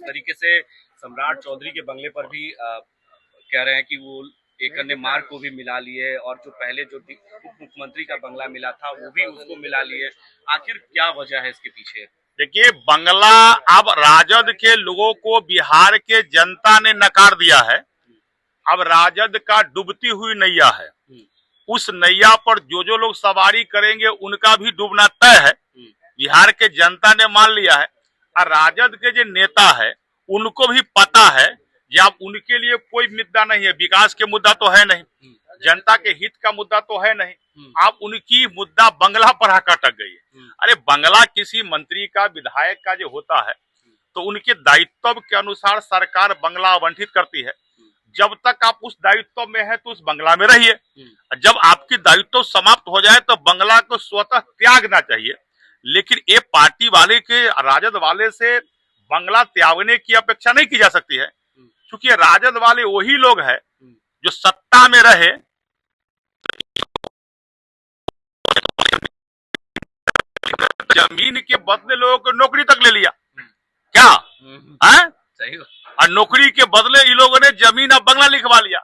तरीके से सम्राट चौधरी के बंगले पर भी कह रहे हैं कि वो एक अन्य मार्ग को भी मिला लिए और जो पहले जो उप मुख्यमंत्री का बंगला मिला था वो भी उसको मिला लिए। आखिर क्या वजह है इसके पीछे? देखिए, बंगला अब राजद के लोगों को बिहार के जनता ने नकार दिया है। अब राजद का डूबती हुई नैया है। उस नैया पर जो लोग सवारी करेंगे उनका भी डूबना तय है। बिहार के जनता ने मान लिया है और राजद के जो नेता है उनको भी पता है कि अब उनके लिए कोई मुद्दा नहीं है। विकास के मुद्दा तो है नहीं, जनता के हित का मुद्दा तो है नहीं। अब उनकी मुद्दा बंगला पर आकर अटक गई है। अरे बंगला किसी मंत्री का, विधायक का जो होता है तो उनके दायित्व के अनुसार सरकार बंगला आवंटित करती है। जब तक आप उस दायित्व में है तो उस बंगला में रहिए। जब आपकी दायित्व समाप्त हो जाए तो बंगला को स्वतः त्यागना चाहिए। लेकिन ये पार्टी वाले के, राजद वाले से बंगला त्यागने की अपेक्षा नहीं की जा सकती है, क्योंकि राजद वाले वही लोग हैं जो सत्ता में रहे जमीन के बदले लोगों को नौकरी तक ले लिया। क्या है? सही। और नौकरी के बदले इन लोगों ने जमीन और बंगला लिखवा लिया।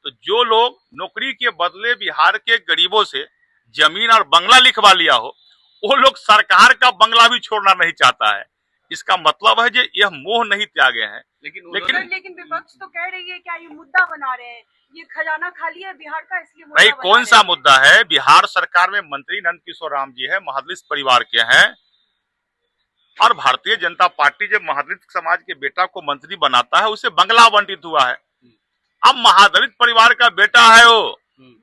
तो जो लोग नौकरी के बदले बिहार के गरीबों से जमीन और बंगला लिखवा लिया हो, वो लोग सरकार का बंगला भी छोड़ना नहीं चाहता है। इसका मतलब है कि यह मोह नहीं त्यागे हैं। लेकिन विपक्ष तो कह रही है, क्या ये मुद्दा बना रहे हैं, ये खजाना खाली है बिहार का, इसलिए भाई कौन सा मुद्दा है? बिहार सरकार में मंत्री नंद किशोर राम जी है, महादलित परिवार के हैं। और भारतीय जनता पार्टी जब महादलित समाज के बेटा को मंत्री बनाता है उसे बंगला आवंटित हुआ है। अब महादलित परिवार का बेटा है, वो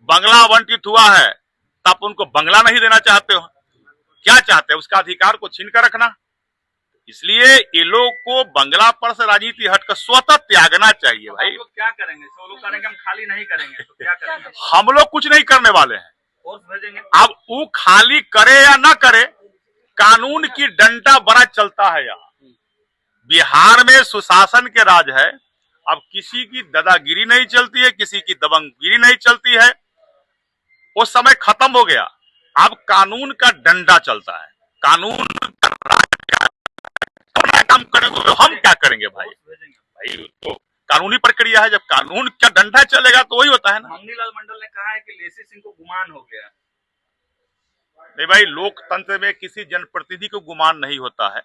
बंगला आवंटित हुआ है, तो आप उनको बंगला नहीं देना चाहते हो? क्या चाहते हैं? उसका अधिकार को छीन कर रखना। इसलिए ये लोग को बंगला पर से राजनीति हटकर स्वतः त्यागना चाहिए। भाई लोग क्या करेंगे? सब लोग करेंगे हम खाली नहीं करेंगे, तो क्या करेंगे? हम लोग कुछ नहीं करने वाले हैं, फोर्स भेजेंगे। अब वो खाली करे या ना करे, कानून की डंडा बड़ा चलता है। यहाँ बिहार में सुशासन के राज है। अब किसी की दादागिरी नहीं चलती है, किसी की दबंगगिरी नहीं चलती है। वो समय खत्म हो गया। अब कानून का डंडा चलता है। कानून काम करेंगे तो हम क्या करेंगे भाई? भाई तो कानूनी प्रक्रिया है। जब कानून का डंडा चलेगा तो वही होता है ना। मंगनीलाल मंडल ने कहा है कि लेसी सिंह को गुमान हो गया। नहीं भाई, लोकतंत्र में किसी जनप्रतिनिधि को गुमान नहीं होता है।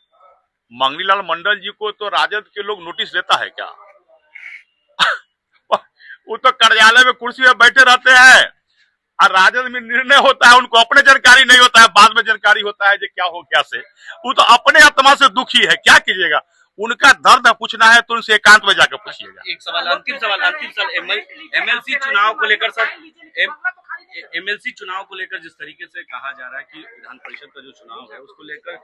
मंगनीलाल मंडल जी को तो राजद के लोग नोटिस देता है क्या? वो तो कार्यालय में कुर्सी में बैठे रहते हैं और राजद में निर्णय होता है, उनको अपने जानकारी नहीं होता है, बाद में जानकारी होता है जो क्या हो क्या से। वो तो अपने आत्मा से दुखी है, क्या कीजिएगा? उनका दर्द पूछना है तो उनसे एकांत में जाकर पूछिएगा। एक सवाल, अंतिम सवाल एमएलसी चुनाव को लेकर सर, एमएलसी चुनाव को लेकर जिस तरीके से कहा जा रहा है कि विधान परिषद का जो चुनाव है उसको लेकर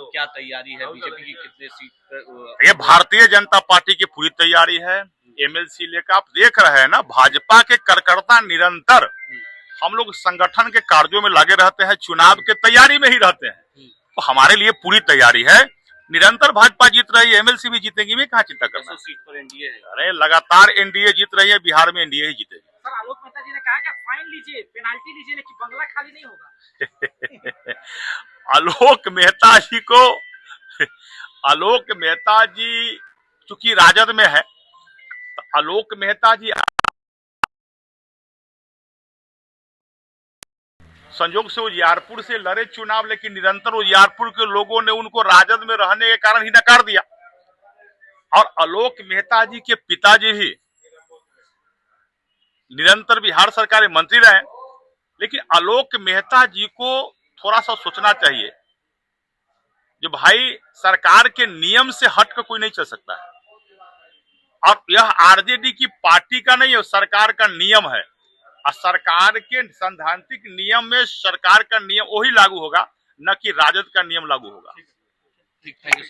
क्या तैयारी है? बीजेपी की कितने सीट पर? ये भारतीय जनता पार्टी की पूरी तैयारी है। एमएलसी लेकर आप देख रहे हैं ना, भाजपा के कार्यकर्ता निरंतर हम लोग संगठन के कार्यों में लगे रहते हैं, चुनाव के तैयारी में ही रहते हैं। तो हमारे लिए पूरी तैयारी है। निरंतर भाजपा जीत रही है, एमएलसी भी जीतेगी। मैं कहाँ चिंता करना। सीट पर एनडीए है। अरे लगातार एनडीए जीत रही है, बिहार में एनडीए ही जीतेगी। सर, आलोक मेहता जी ने कहा कि फाइन लीजिए, पेनाल्टी लीजिए, लेकिन बंगला खाली नहीं होगा। आलोक मेहता जी चूंकि राजद में है, तो आलोक मेहता जी संयोग से उजियारपुर से लड़े चुनाव, लेकिन निरंतर उजियारपुर के लोगों ने उनको राजद में रहने के कारण ही नकार दिया। और आलोक मेहता जी के पिताजी ही निरंतर बिहार सरकार में मंत्री रहे। लेकिन आलोक मेहता जी को थोड़ा सा सोचना चाहिए, जो भाई सरकार के नियम से हटकर कोई नहीं चल सकता है। और यह आरजेडी की पार्टी का नहीं है, सरकार का नियम है। और सरकार के सैद्धांतिक नियम में सरकार का नियम वही लागू होगा, न कि राजद का नियम लागू होगा। ठीक, थैंक यू सर।